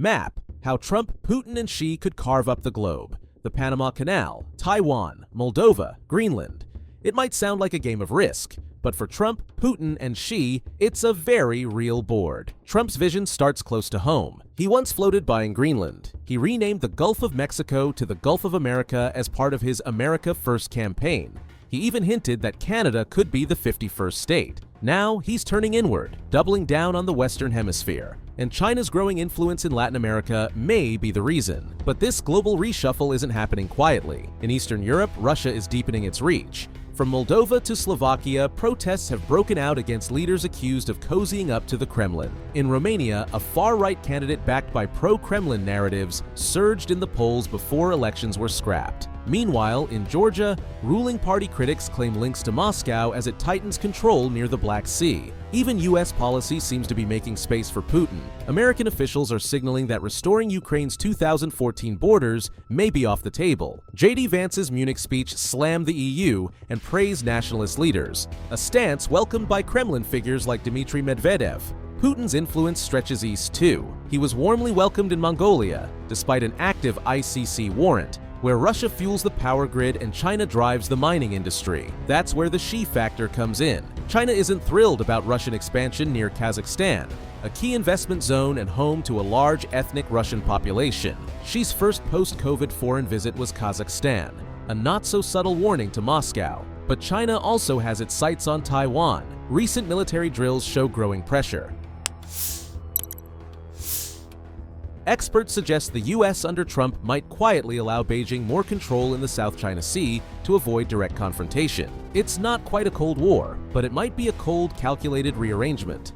Map: how Trump, Putin, and Xi could carve up the globe. The Panama Canal, Taiwan, Moldova, Greenland. It might sound like a game of Risk, but for Trump, Putin, and Xi, it's a very real board. Trump's vision starts close to home. He once floated buying Greenland. He renamed the Gulf of Mexico to the Gulf of America as part of his America First campaign. He even hinted that Canada could be the 51st state. Now he's turning inward, doubling down on the Western Hemisphere. And China's growing influence in Latin America may be the reason. But this global reshuffle isn't happening quietly. In Eastern Europe, Russia is deepening its reach. From Moldova to Slovakia, protests have broken out against leaders accused of cozying up to the Kremlin. In Romania, a far-right candidate backed by pro-Kremlin narratives surged in the polls before elections were scrapped. Meanwhile, in Georgia, ruling party critics claim links to Moscow as it tightens control near the Black Sea. Even U.S. policy seems to be making space for Putin. American officials are signaling that restoring Ukraine's 2014 borders may be off the table. J.D. Vance's Munich speech slammed the EU and praised nationalist leaders, a stance welcomed by Kremlin figures like Dmitry Medvedev. Putin's influence stretches east too. He was warmly welcomed in Mongolia, despite an active ICC warrant, where Russia fuels the power grid and China drives the mining industry. That's where the Xi factor comes in. China isn't thrilled about Russian expansion near Kazakhstan, a key investment zone and home to a large ethnic Russian population. Xi's first post-COVID foreign visit was Kazakhstan, a not-so-subtle warning to Moscow. But China also has its sights on Taiwan. Recent military drills show growing pressure. Experts suggest the U.S. under Trump might quietly allow Beijing more control in the South China Sea to avoid direct confrontation. It's not quite a Cold War, but it might be a cold, calculated rearrangement.